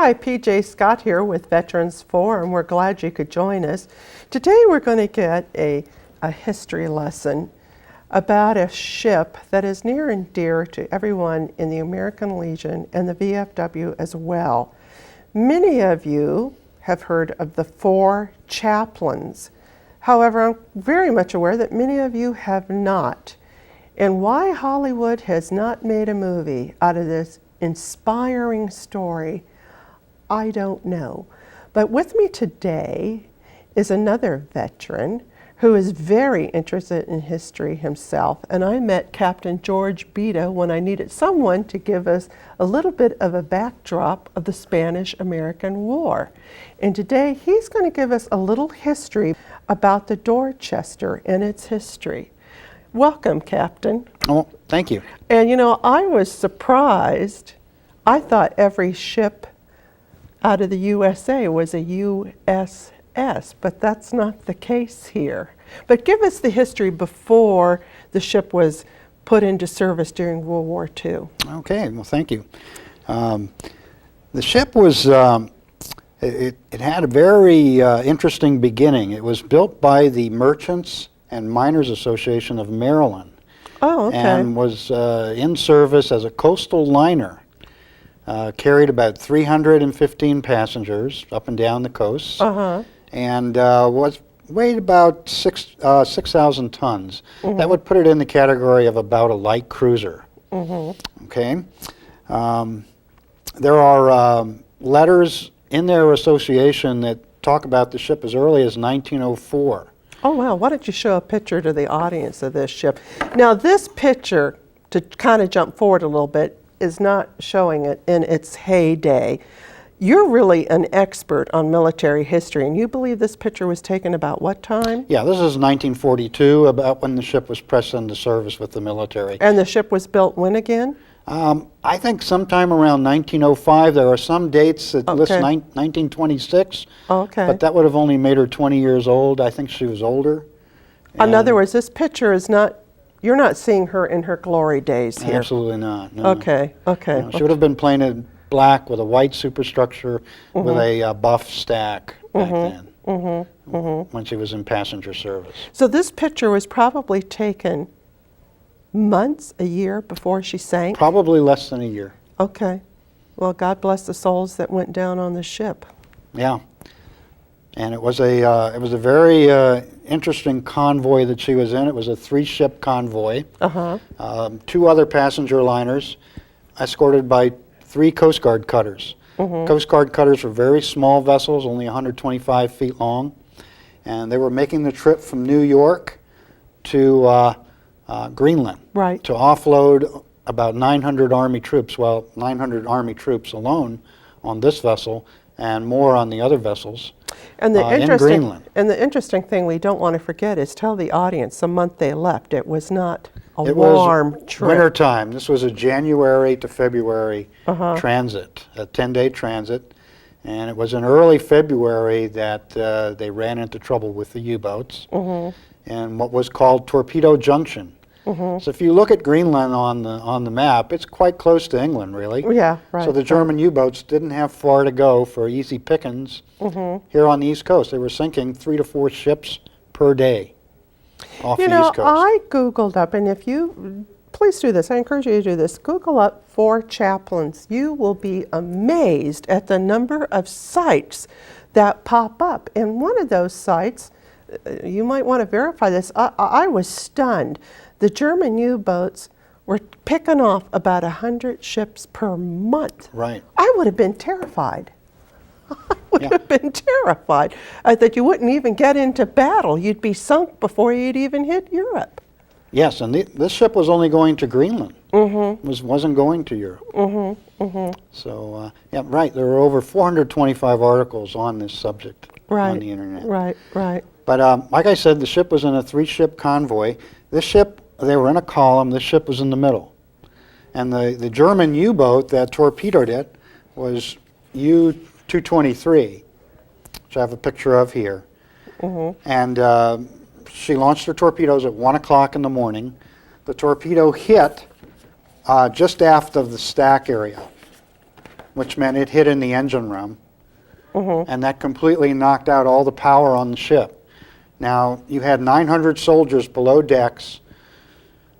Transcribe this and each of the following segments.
Hi, PJ Scott here with Veterans Forum. We're glad you could join us. Today we're going to get a history lesson about a ship that is near and dear to everyone in the American Legion and the VFW as well. Many of you have heard of the 4 chaplains. However, I'm very much aware that many of you have not. And why Hollywood has not made a movie out of this inspiring story, I don't know. But with me today is another veteran who is very interested in history himself. And I met Captain George Bieda when I needed someone to give us a little bit of a backdrop of the Spanish-American War. And today he's going to give us a little history about the Dorchester and its history. Welcome, Captain. Oh, thank you. And you know, I was surprised. I thought every ship out of the USA was a USS, but that's not the case here. But give us the history before the ship was put into service during World War II. Okay, well, thank you. The ship was, it had a very interesting beginning. It was built by the Merchants and Miners Association of Maryland. Oh, okay. And was in service as a coastal liner. Carried about 315 passengers up and down the coast. And weighed about 6,000 tons. That would put it in the category of about a light cruiser. Okay. There are letters in their association that talk about the ship as early as 1904. Oh, wow. Why don't you show a picture to the audience of this ship? Now, this picture, to kind of jump forward a little bit, is not showing it in its heyday. You're really an expert on military history, and you believe this picture was taken about what time? Yeah, this is 1942, about when the ship was pressed into service with the military. And the ship was built when again? I think sometime around 1905. There are some dates that list 1926, but that would have only made her 20 years old. I think she was older. In other words, this picture is not, you're not seeing her in her glory days here. Absolutely not. No. Okay, okay. No, she would have been painted black with a white superstructure with a buff stack back then, when she was in passenger service. So this picture was probably taken months, a year before she sank? Probably less than a year. Okay. Well, God bless the souls that went down on the ship. Yeah. And it was a very interesting convoy that she was in. It was a 3-ship convoy. 2 other passenger liners, escorted by 3 Coast Guard cutters. Coast Guard cutters were very small vessels, only 125 feet long, and they were making the trip from New York to Greenland, to offload about 900 Army troops. Well, 900 Army troops alone on this vessel, and more on the other vessels. And the in Greenland. And the interesting thing we don't want to forget is tell the audience the month they left. It was not a warm trip. Winter time. This was a January to February transit, a 10-day transit. And it was in early February that they ran into trouble with the U-boats in what was called Torpedo Junction. So if you look at Greenland on the map, it's quite close to England, really. Yeah, right. So the German U-boats didn't have far to go for easy pickings here on the East Coast. They were sinking 3 to 4 ships per day off the East Coast. I Googled up, and if you, please do this, I encourage you to do this, Google up 4 chaplains. You will be amazed at the number of sites that pop up. And one of those sites, you might want to verify this, I was stunned. The German U-boats were picking off about 100 ships per month. Right. I would have been terrified. I would have been terrified that you wouldn't even get into battle. You'd be sunk before you'd even hit Europe. Yes, and this ship was only going to Greenland. Wasn't going to Europe. So, yeah, right. There were over 425 articles on this subject on the internet. Right. But like I said, the ship was in a 3-ship convoy. This ship, they were in a column. This ship was in the middle. And the German U-boat that torpedoed it was U-223, which I have a picture of here. And she launched her torpedoes at 1 o'clock in the morning. The torpedo hit just aft of the stack area. which meant it hit in the engine room, and that completely knocked out all the power on the ship. Now, you had 900 soldiers below decks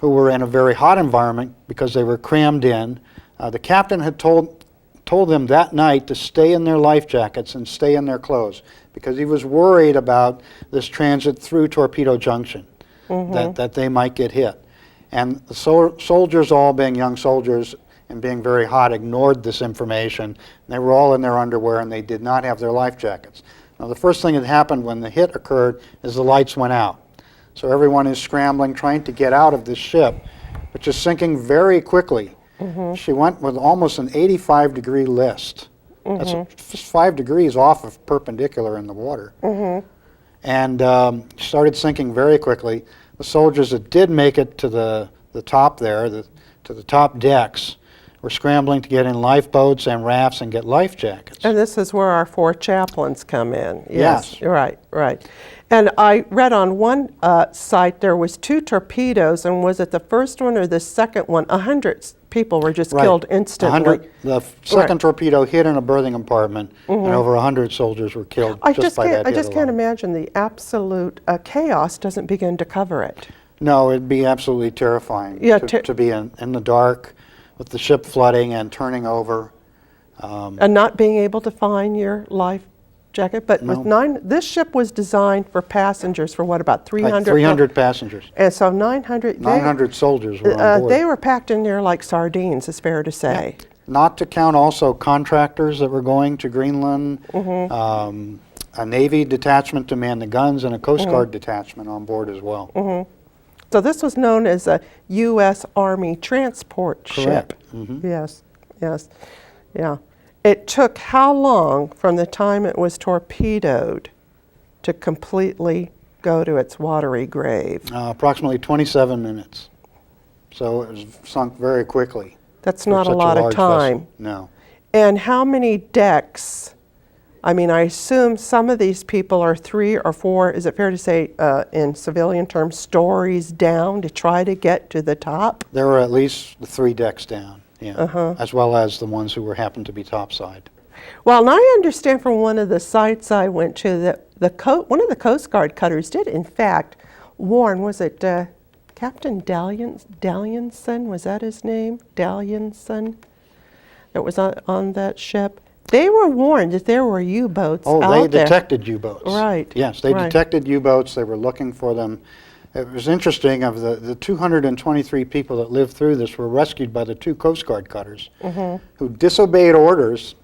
who were in a very hot environment because they were crammed in. The captain had told them that night to stay in their life jackets and stay in their clothes because he was worried about this transit through Torpedo Junction, that they might get hit. And the soldiers, all being young soldiers and being very hot, ignored this information. They were all in their underwear and they did not have their life jackets. Now, the first thing that happened when the hit occurred is the lights went out. So everyone is scrambling, trying to get out of this ship, which is sinking very quickly. She went with almost an 85-degree list. That's just 5 degrees off of perpendicular in the water. And started sinking very quickly. The soldiers that did make it to the top there, to the top decks, were scrambling to get in lifeboats and rafts and get life jackets. And this is where our 4 chaplains come in. Yes. Right, right. And I read on one site there was 2 torpedoes, and was it the first one or the second one? 100 people were just killed instantly. The second torpedo hit in a berthing compartment, and over 100 soldiers were killed I just by that hit I just can't alone. imagine the absolute chaos doesn't begin to cover it. No, it'd be absolutely terrifying to be in the dark with the ship flooding and turning over. And not being able to find your life jacket. But with this ship was designed for passengers for what, about 300? 300 passengers. And so 900. 900 soldiers were on board. They were packed in there like sardines, it's fair to say. Yeah. Not to count also contractors that were going to Greenland, a Navy detachment to man the guns, and a Coast Guard detachment on board as well. So this was known as a U.S. Army transport Correct. ship. Yes, yes, yeah. It took how long from the time it was torpedoed to completely go to its watery grave? Approximately 27 minutes. So it was sunk very quickly. That's for not a such lot of large time. vessel. No. And how many decks? I mean, I assume some of these people are 3 or 4, is it fair to say, in civilian terms, stories down to try to get to the top? There were at least 3 decks down, as well as the ones who happened to be topside. Well, and I understand from one of the sites I went to that one of the Coast Guard cutters did, in fact, warn, was it Captain Dallianson, was that his name? Dallianson, that was on that ship? They were warned that there were U-boats out there. Oh, they detected U-boats. Right. Yes, they detected U-boats. They were looking for them. It was interesting, of the 223 people that lived through this were rescued by the 2 Coast Guard cutters who disobeyed orders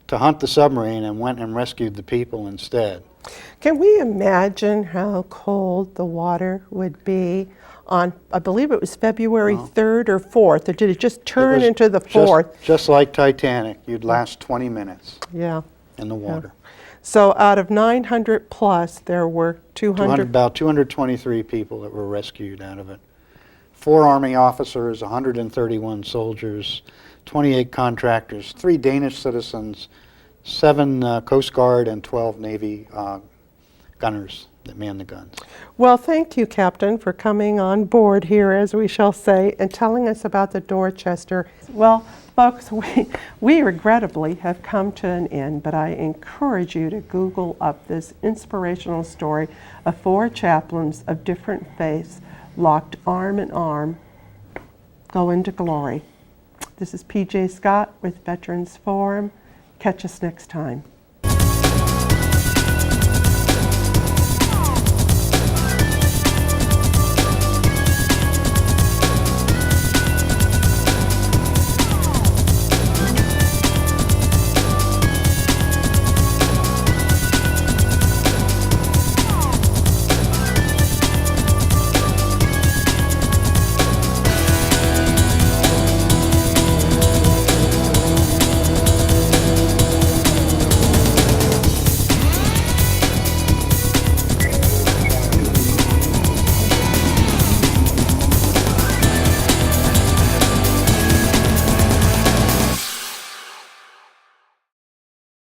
to hunt the submarine and went and rescued the people instead. Can we imagine how cold the water would be on, I believe it was February 3rd or 4th, or did it just turn into the 4th? Just like Titanic, you'd last 20 minutes Yeah. in the water. So out of 900 plus, there were 200. About 223 people that were rescued out of it. 4 Army officers, 131 soldiers, 28 contractors, 3 Danish citizens, 7 Coast Guard, and 12 Navy gunners that manned the guns. Well, thank you, Captain, for coming on board here, as we shall say, and telling us about the Dorchester. Well, folks, we regrettably have come to an end, but I encourage you to Google up this inspirational story of 4 chaplains of different faiths locked arm in arm, go into glory. This is P.J. Scott with Veterans Forum. Catch us next time.